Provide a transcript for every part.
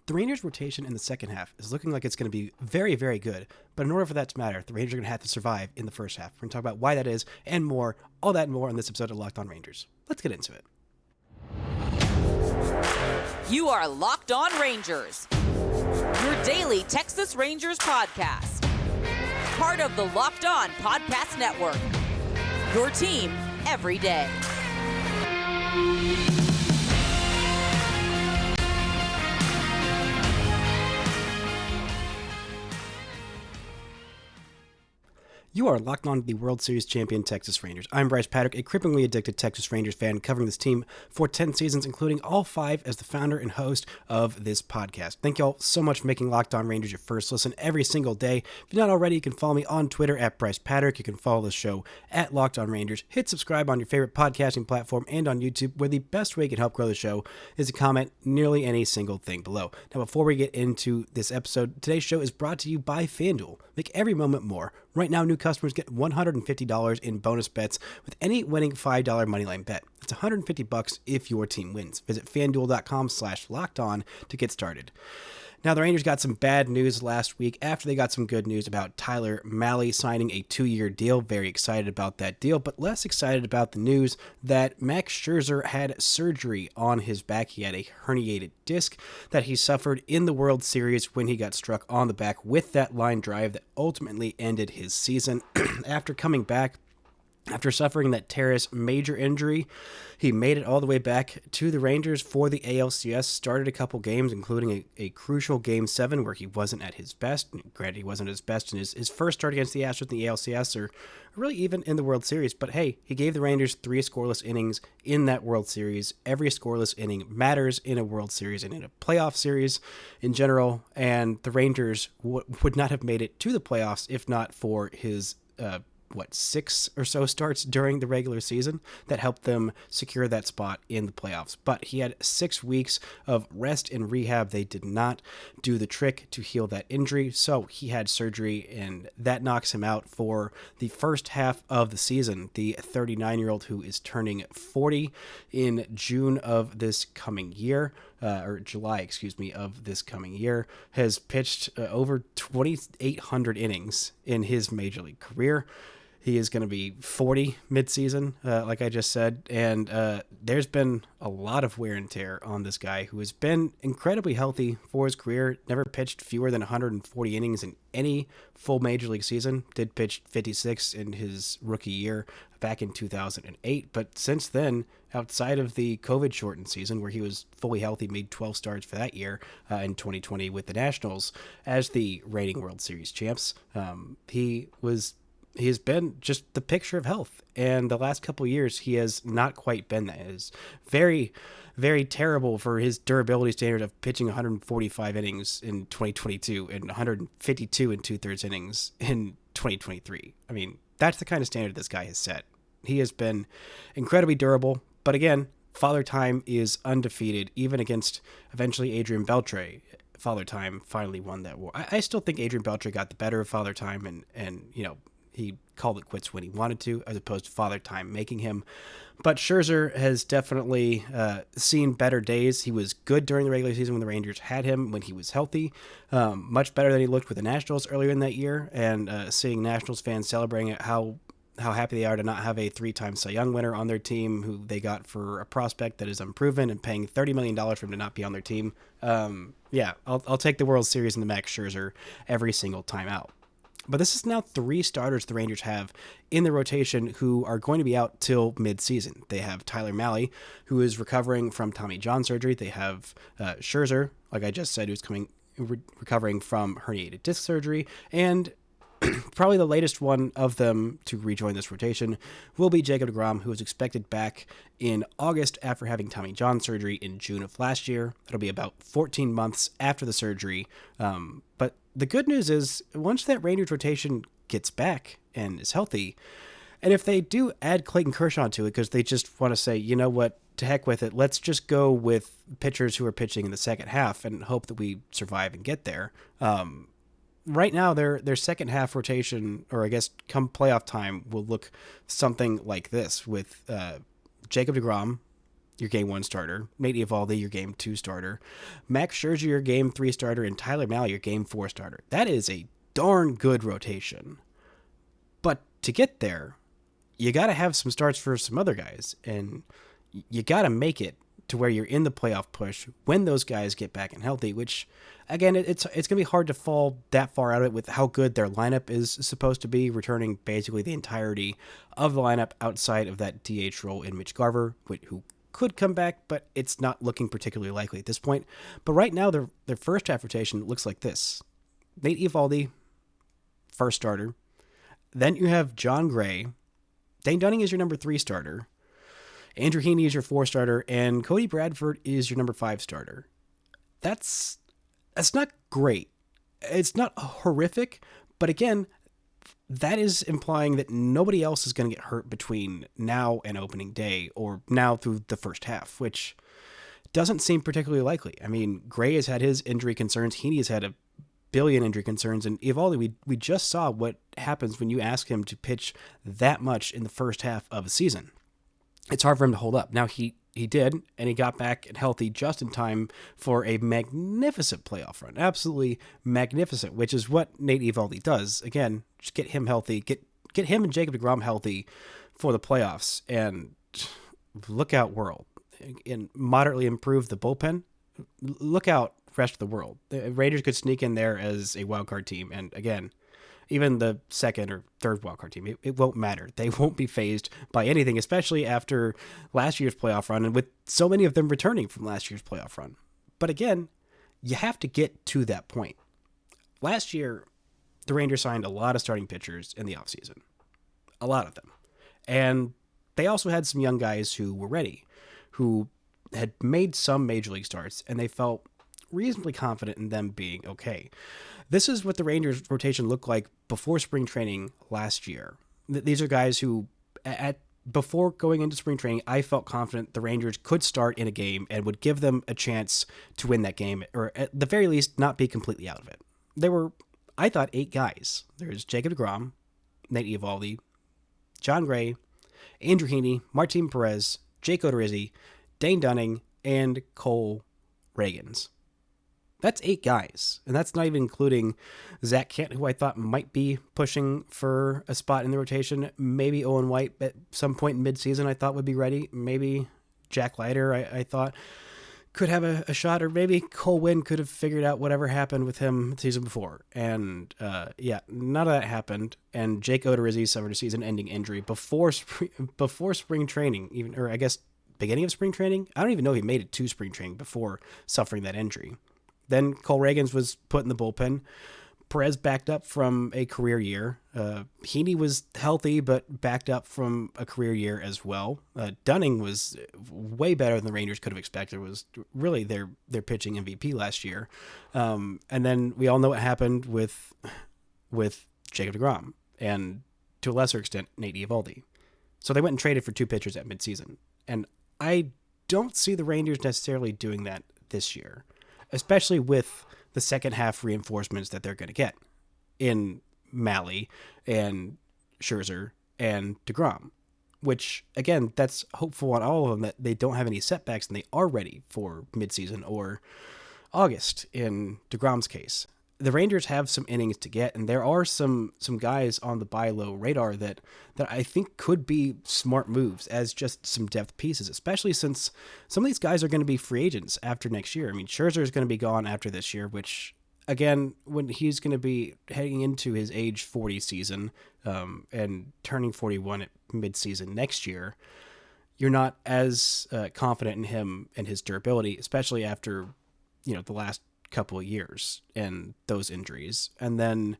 The Rangers' rotation in the second half is looking like it's going to be very, very good, but in order for that to matter, the Rangers are going to have to survive in the first half. We're going to talk about why that is and more, all that and more on this episode of Locked On Rangers. Let's get into it. You are Locked On Rangers, your daily Texas Rangers podcast. Part of the Locked On Podcast Network, your team every day. You are locked on to the World Series champion Texas Rangers. I'm Bryce Patrick, a cripplingly addicted Texas Rangers fan covering this team for 10 seasons, including all 5 as the founder and host of this podcast. Thank you all so much for making Locked On Rangers your first listen every single day. If you're not already, you can follow me on Twitter at Bryce Patrick. You can follow the show at Locked On Rangers. Hit subscribe on your favorite podcasting platform and on YouTube, where the best way you can help grow the show is to comment nearly any single thing below. Now, before we get into this episode, today's show is brought to you by FanDuel. Make every moment more. Right now, new customers get $150 in bonus bets with any winning $5 moneyline bet. That's $150 if your team wins. Visit FanDuel.com/lockedon to get started. Now, the Rangers got some bad news last week after they got some good news about Tyler Mahle signing a 2-year deal. Very excited about that deal, but less excited about the news that Max Scherzer had surgery on his back. He had a herniated disc that he suffered in the World Series when he got struck on the back with that line drive that ultimately ended his season. After coming back, after suffering that teres major injury, he made it all the way back to the Rangers for the ALCS, started a couple games, including a crucial Game 7 where he wasn't at his best. Granted, he wasn't at his best in his first start against the Astros in the ALCS, or really even in the World Series. But hey, he gave the Rangers 3 scoreless innings in that World Series. Every scoreless inning matters in a World Series and in a playoff series in general, and the Rangers would not have made it to the playoffs if not for his 6 or so starts during the regular season that helped them secure that spot in the playoffs. But he had 6 weeks of rest and rehab. They did not do the trick to heal that injury, so he had surgery, and that knocks him out for the first half of the season. The 39-year-old, who is turning 40 in June of this coming year, or July, of this coming year, has pitched over 2,800 innings in his major league career. He is going to be 40 midseason, like I just said, and there's been a lot of wear and tear on this guy, who has been incredibly healthy for his career, never pitched fewer than 140 innings in any full major league season, did pitch 56 in his rookie year back in 2008, but since then, outside of the COVID-shortened season where he was fully healthy, made 12 starts for that year in 2020 with the Nationals as the reigning World Series champs, he has been just the picture of health. And the last couple of years, he has not quite been that. It is very, very terrible for his durability standard of pitching 145 innings in 2022 and 152 and 2/3 innings in 2023. I mean, that's the kind of standard this guy has set. He has been incredibly durable. But again, Father Time is undefeated, even against eventually Adrian Beltre. Father Time finally won that war. I still think Adrian Beltre got the better of Father Time, and he called it quits when he wanted to, as opposed to Father Time making him. But Scherzer has definitely seen better days. He was good during the regular season when the Rangers had him, when he was healthy. Much better than he looked with the Nationals earlier in that year. And seeing Nationals fans celebrating how happy they are to not have a 3-time Cy Young winner on their team, who they got for a prospect that is unproven, and paying $30 million for him to not be on their team. I'll take the World Series and the Max Scherzer every single time out. But this is now 3 starters the Rangers have in the rotation who are going to be out till mid-season. They have Tyler Mahle, who is recovering from Tommy John surgery. They have Scherzer, like I just said, who's recovering from herniated disc surgery. And probably the latest one of them to rejoin this rotation will be Jacob deGrom, who is expected back in August after having Tommy John surgery in June of last year. It'll be about 14 months after the surgery. But the good news is, once that Rangers rotation gets back and is healthy, and if they do add Clayton Kershaw to it because they just want to say, you know what, to heck with it, let's just go with pitchers who are pitching in the second half and hope that we survive and get there. Right now, their second half rotation, or I guess come playoff time, will look something like this, with Jacob deGrom, your game 1 starter. Nate Eovaldi, your game 2 starter. Max Scherzer, your game 3 starter. And Tyler Mahle, your game 4 starter. That is a darn good rotation. But to get there, you got to have some starts for some other guys. And you got to make it to where you're in the playoff push when those guys get back and healthy, which, again, it's going to be hard to fall that far out of it with how good their lineup is supposed to be, returning basically the entirety of the lineup outside of that DH role in Mitch Garver, who could come back, but it's not looking particularly likely at this point. But right now, their first half rotation looks like this. Nate Eovaldi, first starter. Then you have John Gray. Dane Dunning is your number 3 starter. Andrew Heaney is your 4 starter. And Cody Bradford is your number 5 starter. That's not great. It's not horrific, but again, that is implying that nobody else is going to get hurt between now and opening day, or now through the first half, which doesn't seem particularly likely. I mean, Gray has had his injury concerns. Heaney has had a billion injury concerns. And Eovaldi, we just saw what happens when you ask him to pitch that much in the first half of a season. It's hard for him to hold up. Now, he did, and he got back and healthy just in time for a magnificent playoff run. Absolutely magnificent, which is what Nate Eovaldi does. Again, just get him healthy, get him and Jacob deGrom healthy for the playoffs, and look out, world. And moderately improve the bullpen. Look out, rest of the world. The Rangers could sneak in there as a wildcard team, and again, even the second or third wildcard team, it won't matter. They won't be fazed by anything, especially after last year's playoff run and with so many of them returning from last year's playoff run. But again, you have to get to that point. Last year, the Rangers signed a lot of starting pitchers in the offseason. A lot of them. And they also had some young guys who were ready, who had made some major league starts, and they felt reasonably confident in them being okay. This is what the Rangers rotation looked like before spring training last year. These are guys who, before going into spring training, I felt confident the Rangers could start in a game and would give them a chance to win that game, or at the very least, not be completely out of it. There were, I thought, 8 guys. There's Jacob deGrom, Nate Eovaldi, John Gray, Andrew Heaney, Martin Perez, Jake Odorizzi, Dane Dunning, and Cole Ragans. That's 8 guys, and that's not even including Zach Kent, who I thought might be pushing for a spot in the rotation. Maybe Owen White at some point in midseason I thought would be ready. Maybe Jack Leiter I thought could have a shot, or maybe Cole Winn could have figured out whatever happened with him the season before. And none of that happened. And Jake Odorizzi suffered a season-ending injury before spring training, even, or I guess beginning of spring training. I don't even know if he made it to spring training before suffering that injury. Then Cole Ragans was put in the bullpen. Perez backed up from a career year. Heaney was healthy, but backed up from a career year as well. Dunning was way better than the Rangers could have expected. It was really their pitching MVP last year. And then we all know what happened with Jacob deGrom, and to a lesser extent, Nate Eovaldi. So they went and traded for 2 pitchers at midseason. And I don't see the Rangers necessarily doing that this year, especially with the second half reinforcements that they're going to get in Mahle and Scherzer and deGrom, which, again, that's hopeful on all of them that they don't have any setbacks and they are ready for midseason or August in deGrom's case. The Rangers have some innings to get, and there are some guys on the buy low radar that I think could be smart moves as just some depth pieces, especially since some of these guys are going to be free agents after next year. I mean, Scherzer is going to be gone after this year, which, again, when he's going to be heading into his age 40 season and turning 41 at midseason next year, you're not as confident in him and his durability, especially after, the last couple of years and those injuries. And then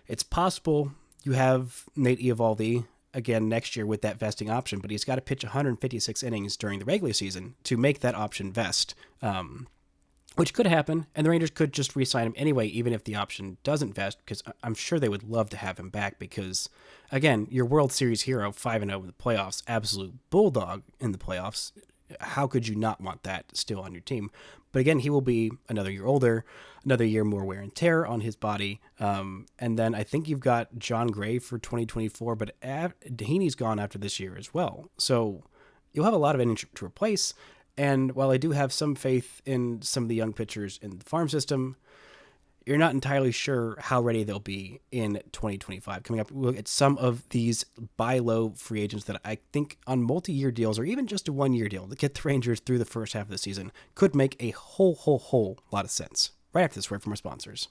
it's possible you have Nate Eovaldi again next year with that vesting option, but he's got to pitch 156 innings during the regular season to make that option vest, which could happen, and the Rangers could just re-sign him anyway, even if the option doesn't vest, because I'm sure they would love to have him back because, again, your World Series hero, 5-0 in the playoffs, absolute bulldog in the playoffs. How could you not want that still on your team? But again, he will be another year older, another year more wear and tear on his body. And then I think you've got John Gray for 2024, but Heaney's gone after this year as well. So you'll have a lot of innings to replace. And while I do have some faith in some of the young pitchers in the farm system, you're not entirely sure how ready they'll be in 2025. Coming up, we'll look at some of these buy low free agents that I think on multi-year deals or even just a one-year deal to get the Rangers through the first half of the season could make a whole lot of sense. Right after this word from our sponsors.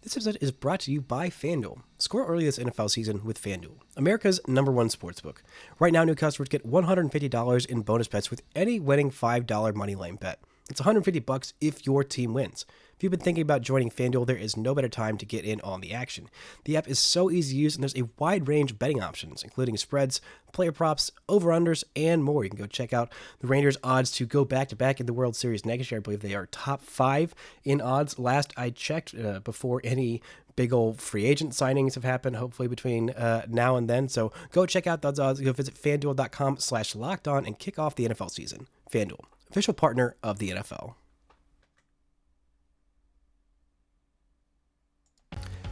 This episode is brought to you by FanDuel. Score early this NFL season with FanDuel, America's #1 sportsbook. Right now, new customers get $150 in bonus bets with any winning $5 moneyline bet. It's $150 if your team wins. If you've been thinking about joining FanDuel, there is no better time to get in on the action. The app is so easy to use, and there's a wide range of betting options, including spreads, player props, over-unders, and more. You can go check out the Rangers' odds to go back-to-back in the World Series next year. I believe they are top 5 in odds. Last I checked, before any big old free agent signings have happened, hopefully between now and then. So go check out those odds. Go visit FanDuel.com/lockedon and kick off the NFL season. FanDuel, official partner of the NFL.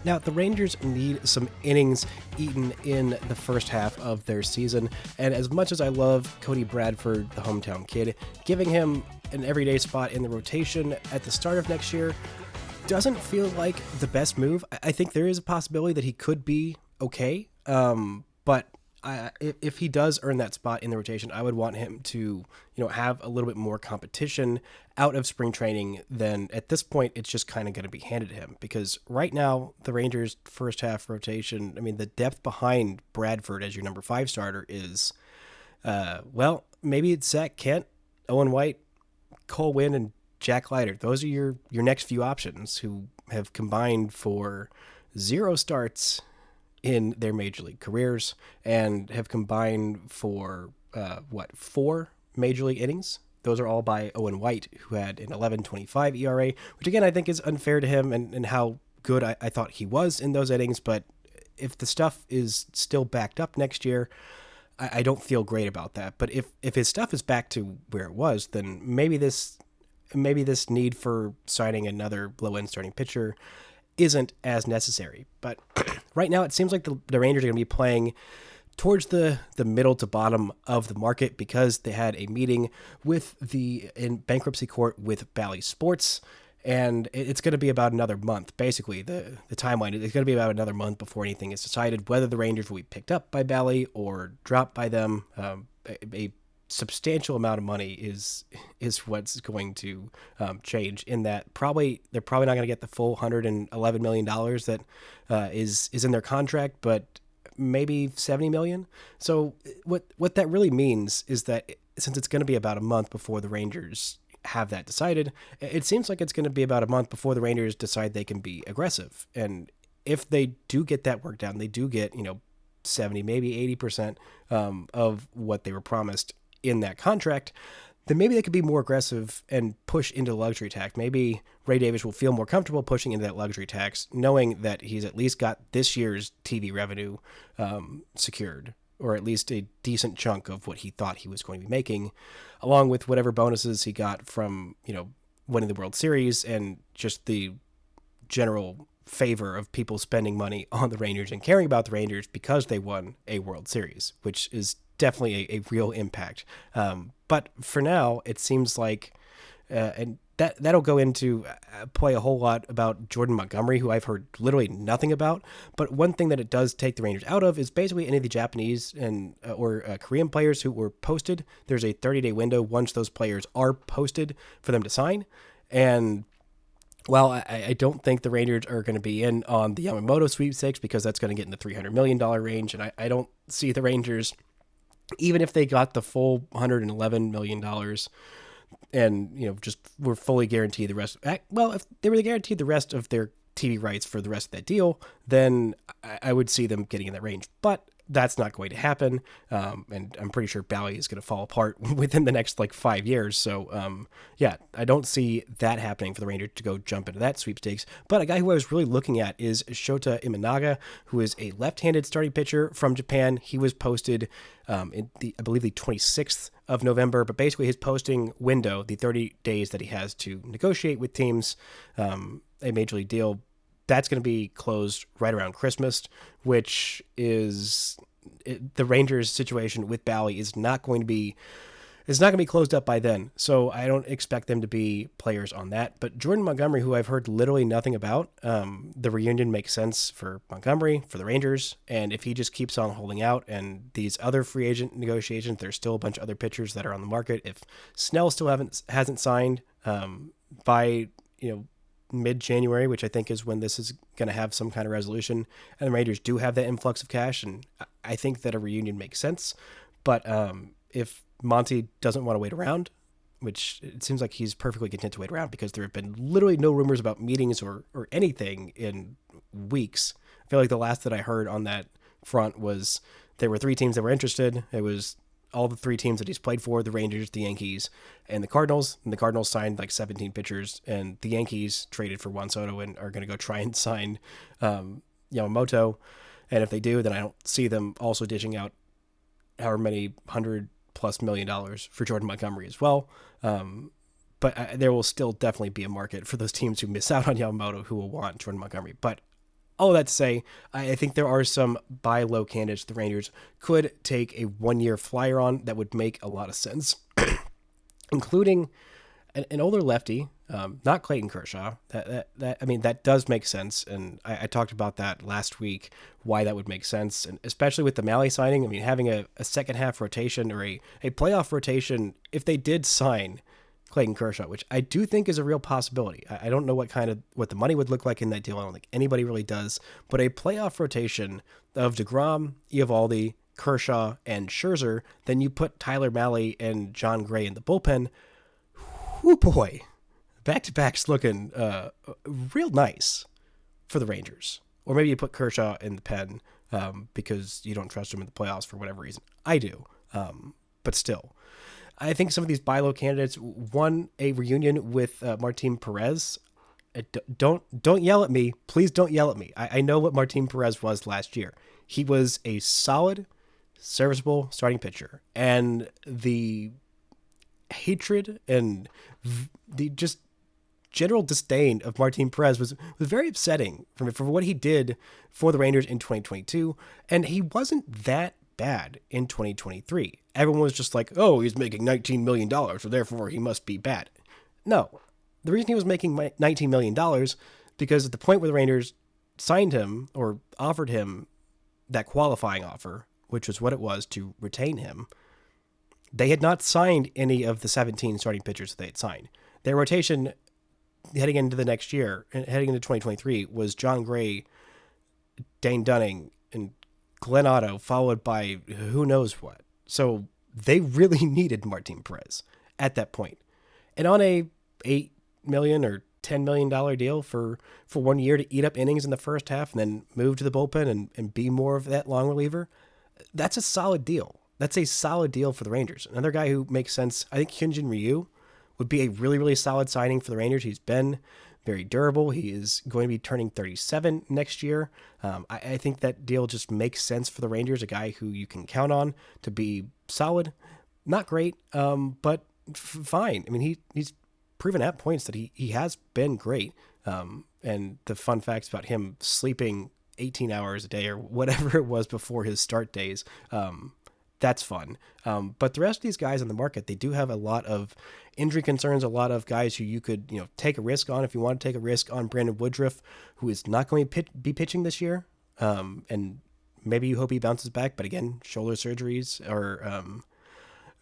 Now, the Rangers need some innings eaten in the first half of their season, and as much as I love Cody Bradford, the hometown kid, giving him an everyday spot in the rotation at the start of next year doesn't feel like the best move. I think there is a possibility that he could be okay, but if he does earn that spot in the rotation, I would want him to, have a little bit more competition out of spring training than at this point. It's just kind of going to be handed to him because right now the Rangers' first half rotation, the depth behind Bradford as your number 5 starter is, maybe it's Zach Kent, Owen White, Cole Winn, and Jack Leiter. Those are your next few options who have combined for 0 starts in their major league careers and have combined for 4 major league innings. Those are all by Owen White, who had an 11.25 ERA, which again I think is unfair to him and how good I thought he was in those innings. But if the stuff is still backed up next year, I don't feel great about that. But if his stuff is back to where it was, then maybe this need for signing another low-end starting pitcher isn't as necessary. But right now it seems like the Rangers are going to be playing towards the middle to bottom of the market because they had a meeting in bankruptcy court with Bally Sports, and it's going to be about another month. Basically, the timeline is going to be about another month before anything is decided, whether the Rangers will be picked up by Bally or dropped by them. A substantial amount of money is what's going to change in that. They're probably not going to get the full $111 million that is in their contract, but maybe $70 million. So what that really means is that since it's going to be about a month before the Rangers have that decided, it seems like it's going to be about a month before the Rangers decide they can be aggressive. And if they do get that work down, they do get 70, maybe 80% of what they were promised in that contract, then maybe they could be more aggressive and push into the luxury tax. Maybe Ray Davis will feel more comfortable pushing into that luxury tax, knowing that he's at least got this year's TV revenue secured, or at least a decent chunk of what he thought he was going to be making, along with whatever bonuses he got from, winning the World Series and just the general favor of people spending money on the Rangers and caring about the Rangers because they won a World Series, which is definitely a real impact. But for now, it seems like, and that'll go into play a whole lot about Jordan Montgomery, who I've heard literally nothing about. But one thing that it does take the Rangers out of is basically any of the Japanese and or Korean players who were posted. There's a 30-day window once those players are posted for them to sign. And while I don't think the Rangers are going to be in on the Yamamoto sweepstakes because that's going to get in the $300 million range, and I don't see the Rangers, even if they got the full $111 million and, just were fully guaranteed the rest. Well, if they were guaranteed the rest of their TV rights for the rest of that deal, then I would see them getting in that range. But that's not going to happen. And I'm pretty sure Bally is going to fall apart within the next 5 years. So, I don't see that happening for the Rangers to go jump into that sweepstakes. But a guy who I was really looking at is Shota Imanaga, who is a left-handed starting pitcher from Japan. He was posted I believe the 26th of November, but basically his posting window, the 30 days that he has to negotiate with teams, a major league deal, that's going to be closed right around Christmas, which is the Rangers situation with Bally is not going to be closed up by then. So I don't expect them to be players on that. But Jordan Montgomery, who I've heard literally nothing about, the reunion makes sense for Montgomery, for the Rangers. And if he just keeps on holding out and these other free agent negotiations, there's still a bunch of other pitchers that are on the market. If Snell still hasn't signed by, mid-January, which I think is when this is going to have some kind of resolution, and the Rangers do have that influx of cash, and I think that a reunion makes sense. But if Monty doesn't want to wait around, which it seems like he's perfectly content to wait around because there have been literally no rumors about meetings or anything in weeks. I feel like the last that I heard on that front was there were 3 teams that were interested. It was all the 3 teams that he's played for, the Rangers, the Yankees, and the Cardinals. And the Cardinals signed like 17 pitchers, and the Yankees traded for Juan Soto and are going to go try and sign Yamamoto. And if they do, then I don't see them also dishing out however many $100+ million for Jordan Montgomery as well. But there will still definitely be a market for those teams who miss out on Yamamoto who will want Jordan Montgomery. But all of that to say, I think there are some buy low candidates the Rangers could take a 1-year flyer on that would make a lot of sense, including an older lefty, not Clayton Kershaw. That does make sense, and I talked about that last week, why that would make sense, and especially with the Mahle signing. I mean, having a second half rotation or a playoff rotation, if they did sign Clayton Kershaw, which I do think is a real possibility. I don't know what the money would look like in that deal. I don't think anybody really does, but a playoff rotation of deGrom, Eovaldi, Kershaw, and Scherzer, then you put Tyler Mahle and John Gray in the bullpen. Whoo boy, back-to-back's looking real nice for the Rangers. Or maybe you put Kershaw in the pen because you don't trust him in the playoffs for whatever reason. I do, but still. I think some of these buy low candidates, a reunion with Martin Perez. Don't yell at me. Please don't yell at me. I know what Martin Perez was last year. He was a solid, serviceable starting pitcher. And the hatred and the just general disdain of Martin Perez was very upsetting for what he did for the Rangers in 2022. And he wasn't that bad in 2023. Everyone was just like, oh, he's making $19 million, so therefore he must be bad. No, the reason he was making $19 million because at the point where the Rangers signed him or offered him that qualifying offer, which was what it was to retain him, they had not signed any of the 17 starting pitchers that they had signed. Their rotation heading into the next year, heading into 2023, was John Gray, Dane Dunning, and Glenn Otto, followed by who knows what. So they really needed Martin Perez at that point. And on a $8 million or $10 million deal for 1 year to eat up innings in the first half and then move to the bullpen and be more of that long reliever, that's a solid deal. That's a solid deal for the Rangers. Another guy who makes sense, I think Hyunjin Ryu would be a really, really solid signing for the Rangers. He's been very durable. He is going to be turning 37 next year. I think that deal just makes sense for the Rangers, a guy who you can count on to be solid. Not great, but fine. I mean, he's proven at points that he has been great. And the fun facts about him sleeping 18 hours a day or whatever it was before his start days, that's fun. But the rest of these guys on the market, they do have a lot of injury concerns, a lot of guys who you could, take a risk on if you want to take a risk on. Brandon Woodruff, who is not going to be pitching this year. And maybe you hope he bounces back. But again, shoulder surgeries are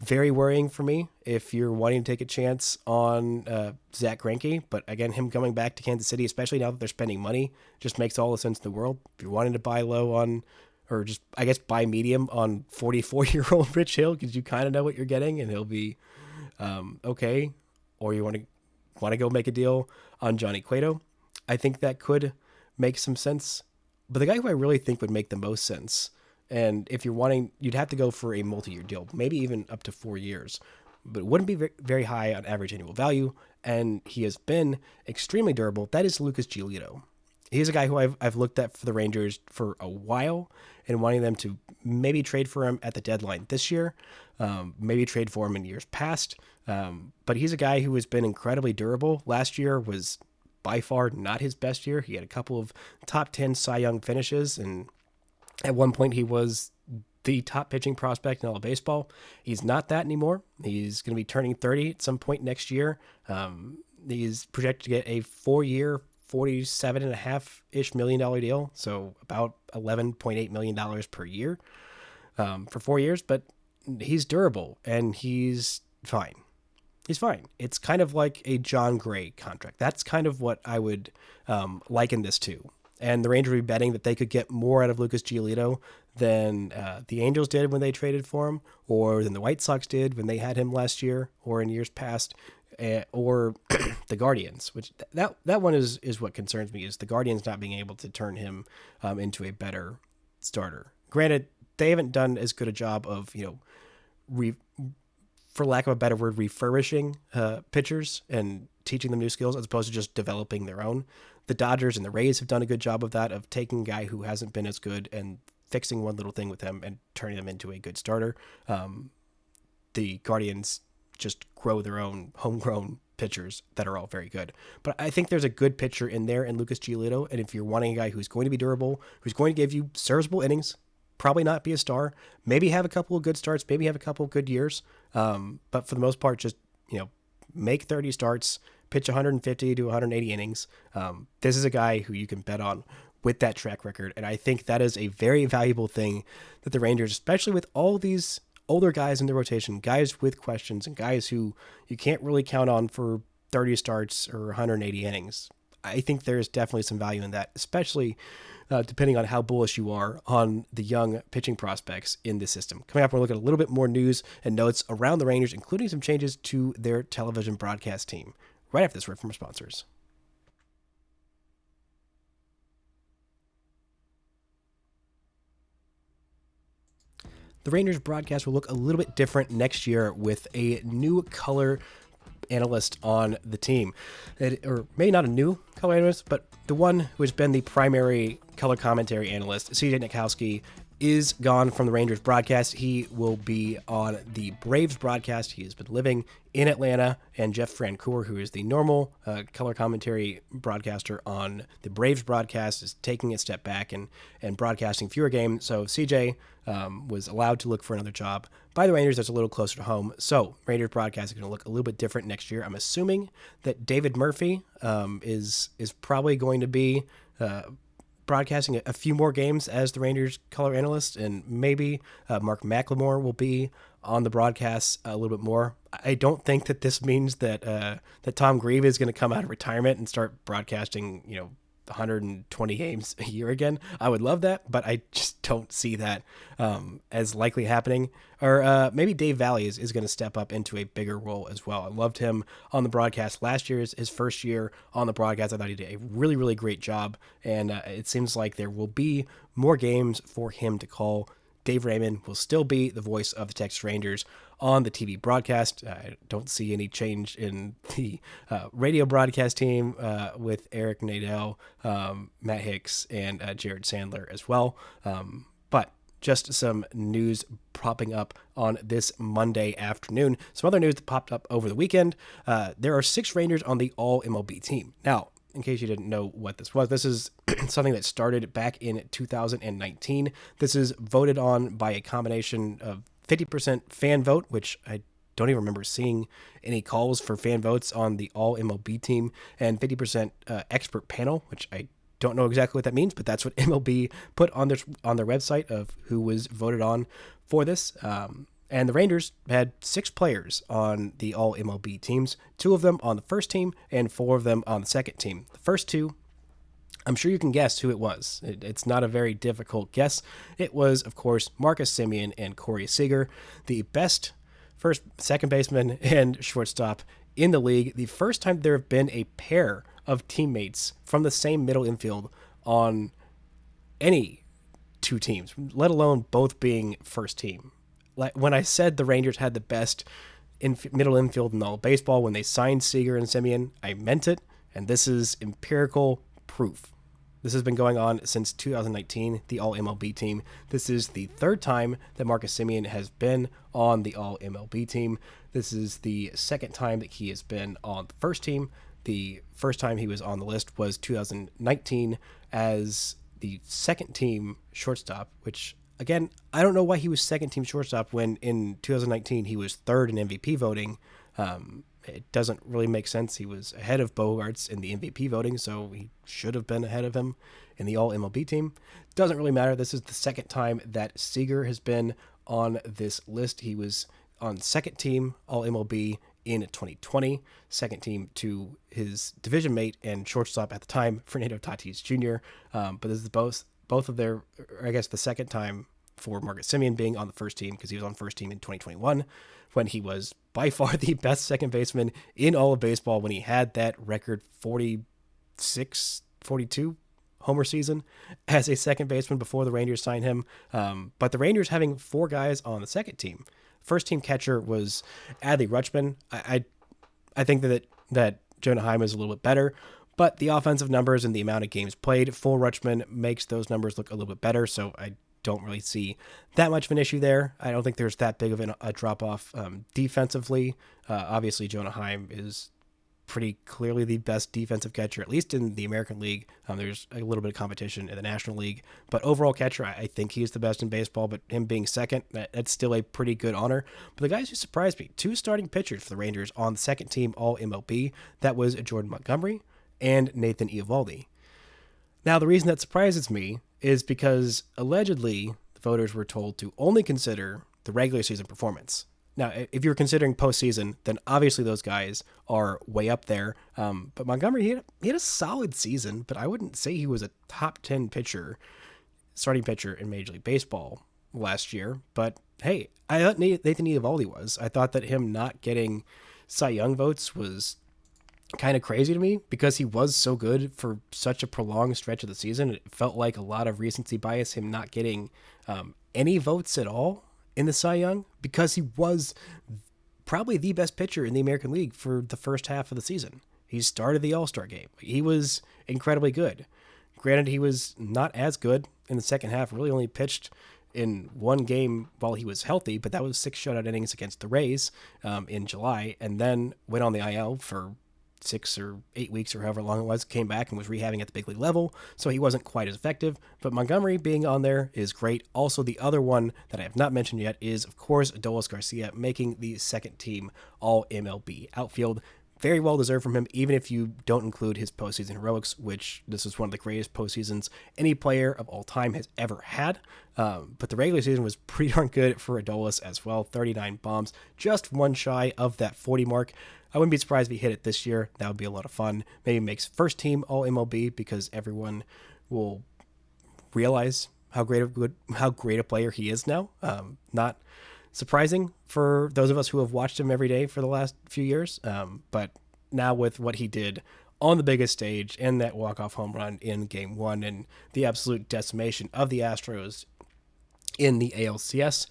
very worrying for me if you're wanting to take a chance on Zach Greinke. But again, him coming back to Kansas City, especially now that they're spending money, just makes all the sense in the world. If you're wanting to buy low on, or just, I guess, buy medium on 44-year-old Rich Hill, because you kind of know what you're getting, and he'll be okay. Or you want to go make a deal on Johnny Cueto. I think that could make some sense. But the guy who I really think would make the most sense, and if you're wanting, you'd have to go for a multi-year deal, maybe even up to 4 years, but it wouldn't be very high on average annual value, and he has been extremely durable. That is Lucas Giolito. He's a guy who I've looked at for the Rangers for a while and wanting them to maybe trade for him at the deadline this year, maybe trade for him in years past. But he's a guy who has been incredibly durable. Last year was by far not his best year. He had a couple of top 10 Cy Young finishes, and at one point he was the top pitching prospect in all of baseball. He's not that anymore. He's going to be turning 30 at some point next year. He's projected to get a 4-year, $47.5-ish million deal, so about $11.8 million per year for 4 years. But he's durable, and he's fine. He's fine. It's kind of like a John Gray contract. That's kind of what I would liken this to. And the Rangers would be betting that they could get more out of Lucas Giolito than the Angels did when they traded for him, or than the White Sox did when they had him last year or in years past, or the Guardians, which that one is what concerns me, is the Guardians not being able to turn him into a better starter. Granted, they haven't done as good a job of, for lack of a better word, refurbishing pitchers and teaching them new skills as opposed to just developing their own. The Dodgers and the Rays have done a good job of that, of taking a guy who hasn't been as good and fixing one little thing with him and turning them into a good starter. The Guardians just grow their own homegrown pitchers that are all very good. But I think there's a good pitcher in there in Lucas Giolito, and if you're wanting a guy who's going to be durable, who's going to give you serviceable innings, probably not be a star, maybe have a couple of good starts, maybe have a couple of good years, but for the most part, just make 30 starts, pitch 150 to 180 innings. This is a guy who you can bet on with that track record, and I think that is a very valuable thing that the Rangers, especially with all these older guys in the rotation, guys with questions and guys who you can't really count on for 30 starts or 180 innings. I think there's definitely some value in that, especially depending on how bullish you are on the young pitching prospects in the system. Coming up, we're looking at a little bit more news and notes around the Rangers, including some changes to their television broadcast team, right after this word from our sponsors. The Rangers broadcast will look a little bit different next year with a new color analyst on the team. Or maybe not a new color analyst, but the one who has been the primary color commentary analyst, CJ Nitkowski, is gone from the Rangers broadcast. He will be on the Braves broadcast. He has been living in Atlanta, and Jeff Francoeur, who is the normal color commentary broadcaster on the Braves broadcast, is taking a step back and broadcasting fewer games. So CJ was allowed to look for another job by the Rangers that's a little closer to home. So Rangers broadcast is going to look a little bit different next year. I'm assuming that David Murphy is probably going to be broadcasting a few more games as the Rangers color analyst, and maybe Mark McLemore will be on the broadcast a little bit more. I don't think that this means that that Tom Grieve is going to come out of retirement and start broadcasting 120 games a year again. I would love that, but I just don't see that as likely happening. Or maybe Dave Valley is going to step up into a bigger role as well. I loved him on the broadcast last year, his first year on the broadcast. I thought he did a really, really great job, and it seems like there will be more games for him to call. Dave Raymond will still be the voice of the Texas Rangers on the TV broadcast. I don't see any change in the radio broadcast team with Eric Nadel, Matt Hicks, and Jared Sandler as well. But just some news popping up on this Monday afternoon. Some other news that popped up over the weekend. There are 6 Rangers on the All MLB team. Now, in case you didn't know what this was, this is something that started back in 2019. This is voted on by a combination of 50% fan vote, which I don't even remember seeing any calls for fan votes on the All MLB team, and 50% expert panel, which I don't know exactly what that means, but that's what MLB put on their website of who was voted on for this. And the Rangers had 6 players on the All MLB teams, 2 of them on the first team and 4 of them on the second team. The first 2, I'm sure you can guess who it was. It's not a very difficult guess. It was, of course, Marcus Semien and Corey Seager, the best second baseman and shortstop in the league. The first time there have been a pair of teammates from the same middle infield on any 2 teams, let alone both being first team. Like when I said the Rangers had the best middle infield in all of baseball when they signed Seager and Semien, I meant it, and this is empirical proof. This has been going on since 2019, the All MLB team. This is the 3rd time that Marcus Semien has been on the All MLB team. This is the 2nd time that he has been on the first team. The first time he was on the list was 2019 as the second team shortstop, which again, I don't know why he was second team shortstop when in 2019 he was third in MVP voting. It doesn't really make sense. He was ahead of Bogarts in the MVP voting, so he should have been ahead of him in the All MLB team. Doesn't really matter. This is the second time that Seager has been on this list. He was on second team All MLB in 2020, second team to his division mate and shortstop at the time, Fernando Tatis Jr. But this is both of their, or I guess the second time for Marcus Semien being on the first team, because he was on first team in 2021 when he was by far the best second baseman in all of baseball when he had that record 46, 42 homer season as a second baseman before the Rangers signed him. But the Rangers having four guys on the second team. First team catcher was Adley Rutschman. I think that Jonah Heim is a little bit better, but the offensive numbers and the amount of games played for Rutschman makes those numbers look a little bit better. So I don't really see that much of an issue there. I don't think there's that big of a drop off defensively. Obviously, Jonah Heim is pretty clearly the best defensive catcher, at least in the American League. There's a little bit of competition in the National League, but overall catcher, I think he's the best in baseball, but him being second, that's still a pretty good honor. But the guys who surprised me, two starting pitchers for the Rangers on the second team All MLB, that was Jordan Montgomery and Nathan Eovaldi. Now, the reason that surprises me is because allegedly the voters were told to only consider the regular season performance. Now, if you're considering postseason, then obviously those guys are way up there. But Montgomery, he had a solid season, but I wouldn't say he was a top 10 starting pitcher in Major League Baseball last year. But hey, I thought Nathan Eovaldi was. I thought that him not getting Cy Young votes was kind of crazy to me because he was so good for such a prolonged stretch of the season. It felt like a lot of recency bias, him not getting any votes at all in the Cy Young, because he was probably the best pitcher in the American League for the first half of the season. He started the All-Star game. He was incredibly good. Granted, he was not as good in the second half, really only pitched in one game while he was healthy, but that was 6 shutout innings against the Rays in July, and then went on the IL for 6 or 8 weeks or however long it was, came back and was rehabbing at the big league level, so he wasn't quite as effective. But Montgomery being on there is great. Also, the other one that I have not mentioned yet is, of course, Adolis Garcia making the second team All MLB outfield. Very well deserved from him, even if you don't include his postseason heroics, which this is one of the greatest postseasons any player of all time has ever had. But the regular season was pretty darn good for Adolis as well. 39 bombs, just one shy of that 40 mark. I wouldn't be surprised if he hit it this year. That would be a lot of fun. Maybe makes first team All MLB because everyone will realize how great a player he is now. Not surprising for those of us who have watched him every day for the last few years. But now with what he did on the biggest stage and that walk-off home run in Game 1 and the absolute decimation of the Astros in the ALCS,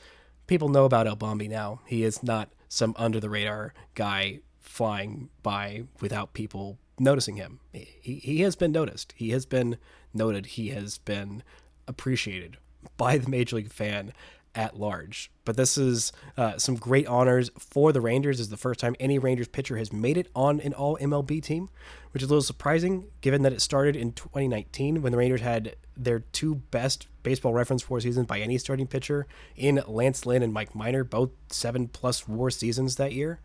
people know about El Bombi now. He is not some under-the-radar guy flying by without people noticing him. He has been noticed. He has been noted. He has been appreciated by the Major League fan at large. But this is some great honors for the Rangers. This is the first time any Rangers pitcher has made it on an All MLB team, which is a little surprising given that it started in 2019 when the Rangers had their two best Baseball Reference WAR seasons by any starting pitcher in Lance Lynn and Mike Minor, both 7+ WAR seasons that year.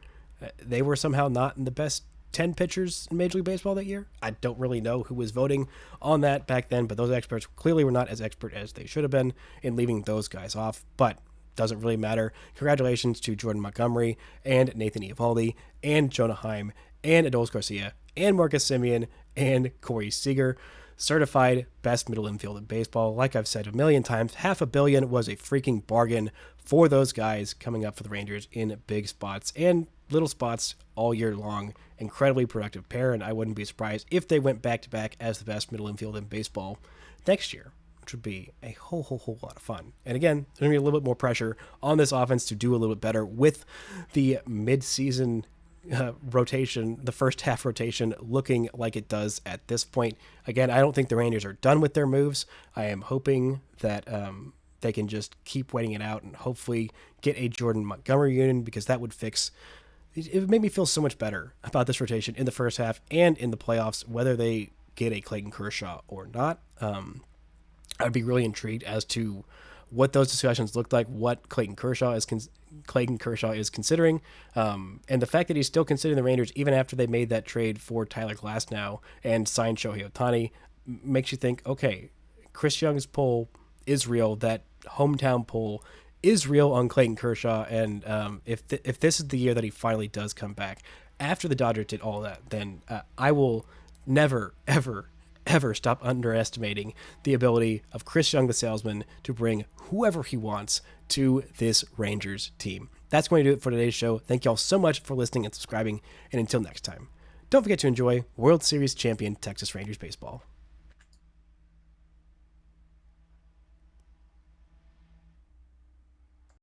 They were somehow not in the best 10 pitchers in Major League Baseball that year. I don't really know who was voting on that back then, but those experts clearly were not as expert as they should have been in leaving those guys off, but doesn't really matter. Congratulations to Jordan Montgomery and Nathan Eovaldi and Jonah Heim and Adolis Garcia and Marcus Semien and Corey Seager. Certified best middle infield in baseball. Like I've said a million times, $500 million was a freaking bargain for those guys coming up for the Rangers in big spots and little spots all year long. Incredibly productive pair, and I wouldn't be surprised if they went back-to-back as the best middle infield in baseball next year, which would be a whole lot of fun. And again, there's going to be a little bit more pressure on this offense to do a little bit better with the mid-season rotation, the first half rotation looking like it does at this point. Again, I don't think the Rangers are done with their moves. I am hoping that they can just keep waiting it out and hopefully get a Jordan Montgomery union, because that would fix. It made me feel so much better about this rotation in the first half and in the playoffs, whether they get a Clayton Kershaw or not. I'd be really intrigued as to what those discussions look like, what Clayton Kershaw is considering, and the fact that he's still considering the Rangers even after they made that trade for Tyler Glasnow and signed Shohei Ohtani makes you think, okay, Chris Young's pull is real. That hometown pull is real on Clayton Kershaw, and if this is the year that he finally does come back after the Dodgers did all that, then I will never, ever stop underestimating the ability of Chris Young, the salesman, to bring whoever he wants to this Rangers team. That's going to do it for today's show. Thank you all so much for listening and subscribing, and until next time, don't forget to enjoy World Series champion Texas Rangers baseball.